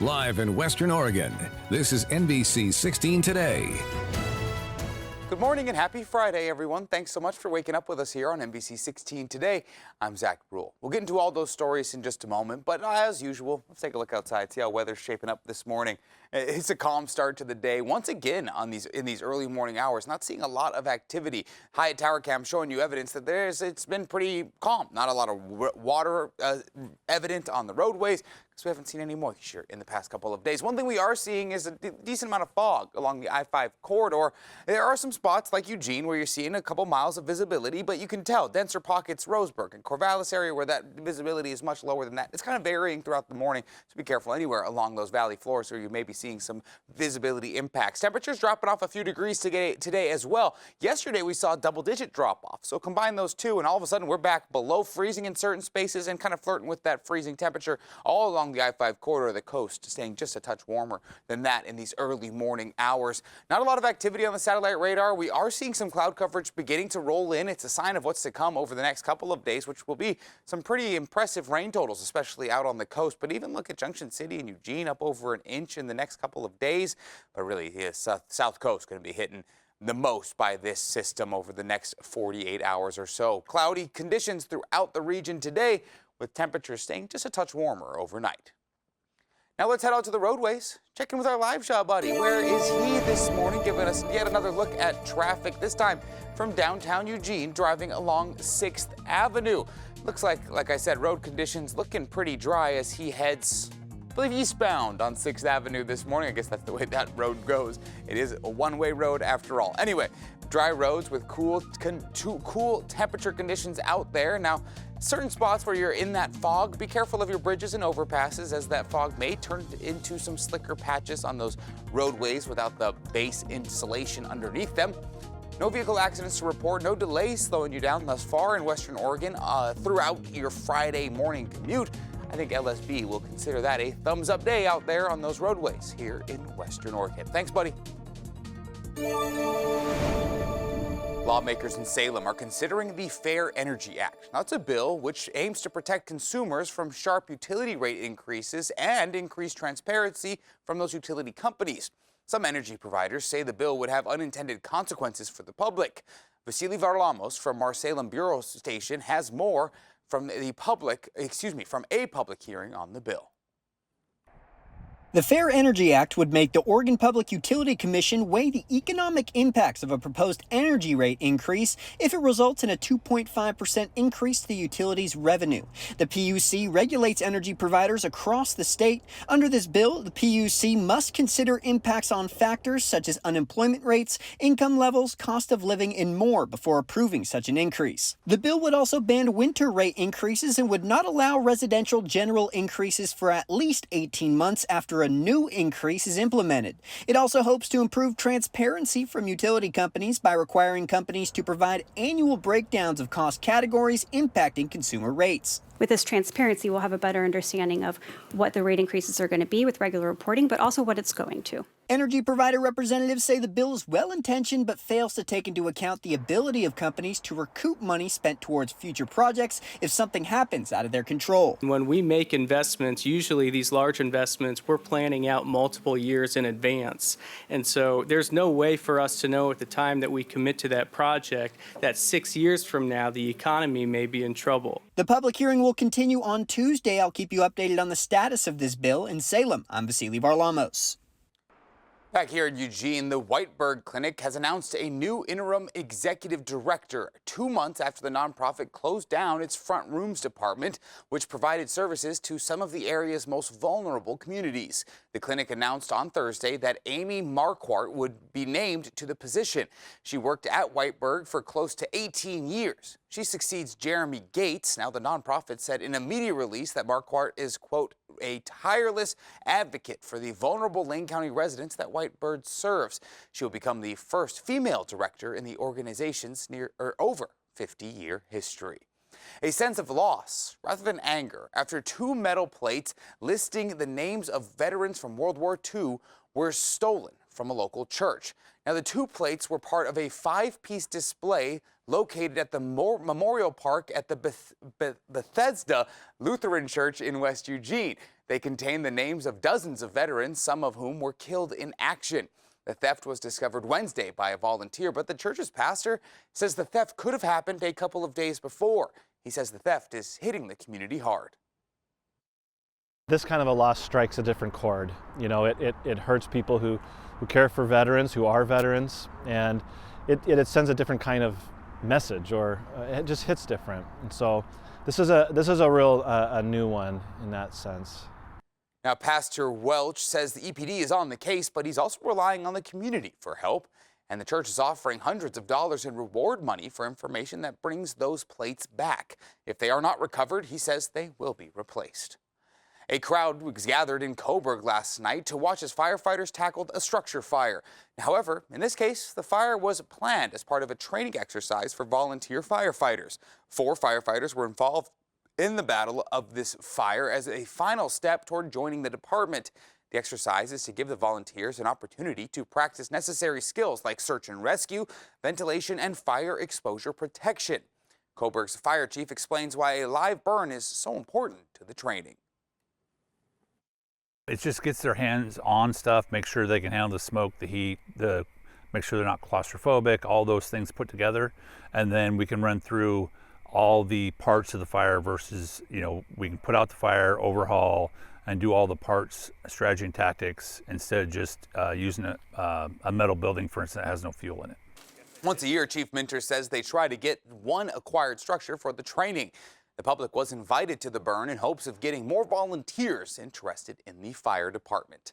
Live in Western Oregon, this is NBC 16 Today. Good morning and happy Friday, everyone. Thanks so much for waking up with us here on NBC 16 Today. I'm Zach Bruhl. We'll get into all those stories in just a moment, but as usual, let's take a look outside, see how weather's shaping up this morning. It's a calm start to the day. Once again, in these early morning hours, not seeing a lot of activity. Hyatt Tower Cam showing you evidence that it's been pretty calm. Not a lot of water evident on the roadways, because we haven't seen any moisture in the past couple of days. One thing we are seeing is a decent amount of fog along the I-5 corridor. There are some spots like Eugene where you're seeing a couple miles of visibility, but you can tell denser pockets, Roseburg and Corvallis area, where that visibility is much lower than that. It's kind of varying throughout the morning, so be careful anywhere along those valley floors where you may be seeing some visibility impacts. Temperatures dropping off a few degrees today as well. Yesterday we saw a double-digit drop-off, so combine those two and all of a sudden we're back below freezing in certain spaces and kind of flirting with that freezing temperature all along the I-5 corridor of the coast, staying just a touch warmer than that in these early morning hours. Not a lot of activity on the satellite radar. We are seeing some cloud coverage beginning to roll in. It's a sign of what's to come over the next couple of days, which will be some pretty impressive rain totals, especially out on the coast. But even look at Junction City and Eugene, up over an inch in the next couple of days. But really, the south coast going to be hitting the most by this system over the next 48 hours or so. Cloudy conditions throughout the region today, with temperatures staying just a touch warmer overnight. Now let's head out to the roadways. Check in with our live shot buddy. Where is he this morning? Giving us yet another look at traffic, this time from downtown Eugene, driving along 6th Avenue. Looks like I said, road conditions looking pretty dry as he heads, I believe, eastbound on 6th Avenue this morning. I guess that's the way that road goes. It is a one-way road after all. Anyway, dry roads with cool temperature conditions out there. Now, certain spots where you're in that fog, be careful of your bridges and overpasses, as that fog may turn into some slicker patches on those roadways without the base insulation underneath them. No vehicle accidents to report, no delays slowing you down thus far in Western Oregon throughout your Friday morning commute. I think LSB will consider that a thumbs-up day out there on those roadways here in Western Oregon. Thanks, buddy. Lawmakers in Salem are considering the Fair Energy Act. That's a bill which aims to protect consumers from sharp utility rate increases and increase transparency from those utility companies. Some energy providers say the bill would have unintended consequences for the public. Vasily Varlamos from our Salem Bureau Station has more from a public hearing on the bill. The Fair Energy Act would make the Oregon Public Utility Commission weigh the economic impacts of a proposed energy rate increase if it results in a 2.5% increase to the utility's revenue. The PUC regulates energy providers across the state. Under this bill, the PUC must consider impacts on factors such as unemployment rates, income levels, cost of living, and more before approving such an increase. The bill would also ban winter rate increases and would not allow residential general increases for at least 18 months after a new increase is implemented. It also hopes to improve transparency from utility companies by requiring companies to provide annual breakdowns of cost categories impacting consumer rates. With this transparency, we'll have a better understanding of what the rate increases are going to be with regular reporting, but also what it's going to. Energy provider representatives say the bill is well-intentioned but fails to take into account the ability of companies to recoup money spent towards future projects if something happens out of their control. When we make investments, usually these large investments, we're planning out multiple years in advance. And so there's no way for us to know at the time that we commit to that project that 6 years from now the economy may be in trouble. The public hearing will continue on Tuesday. I'll keep you updated on the status of this bill. In Salem, I'm Vasily Varlamos. Back here in Eugene, the Whiteberg Clinic has announced a new interim executive director 2 months after the nonprofit closed down its front rooms department, which provided services to some of the area's most vulnerable communities. The clinic announced on Thursday that Amy Marquardt would be named to the position. She worked at Whiteberg for close to 18 years. She succeeds Jeremy Gates. Now, the nonprofit said in a media release that Marquardt is, quote, a tireless advocate for the vulnerable Lane County residents that Whiteberg serves. She will become the first female director in the organization's over 50-year history. A sense of loss rather than anger after 2 metal plates listing the names of veterans from World War II were stolen from a local church. Now, the 2 plates were part of a 5-piece display located at the Memorial Park at the Bethesda Lutheran Church in West Eugene. They contain the names of dozens of veterans, some of whom were killed in action. The theft was discovered Wednesday by a volunteer, but the church's pastor says the theft could have happened a couple of days before. He says the theft is hitting the community hard. This kind of a loss strikes a different chord. You know, it hurts people who care for veterans, who are veterans, and it sends a different kind of message, or it just hits different. And so this is a real a new one in that sense. Now, Pastor Welch says the EPD is on the case, but he's also relying on the community for help. And the church is offering hundreds of dollars in reward money for information that brings those plates back. If they are not recovered, he says they will be replaced. A crowd was gathered in Coburg last night to watch as firefighters tackled a structure fire. However, in this case, the fire was planned as part of a training exercise for volunteer firefighters. 4 firefighters were involved in the battle of this fire as a final step toward joining the department. The exercise is to give the volunteers an opportunity to practice necessary skills like search and rescue, ventilation, and fire exposure protection. Coburg's fire chief explains why a live burn is so important to the training. It just gets their hands on stuff, make sure they can handle the smoke, the heat, make sure they're not claustrophobic, all those things put together. And then we can run through all the parts of the fire versus, we can put out the fire, overhaul, and do all the parts, strategy and tactics, instead of just using a metal building, for instance, that has no fuel in it. Once a year, Chief Minter says they try to get one acquired structure for the training. The public was invited to the burn in hopes of getting more volunteers interested in the fire department.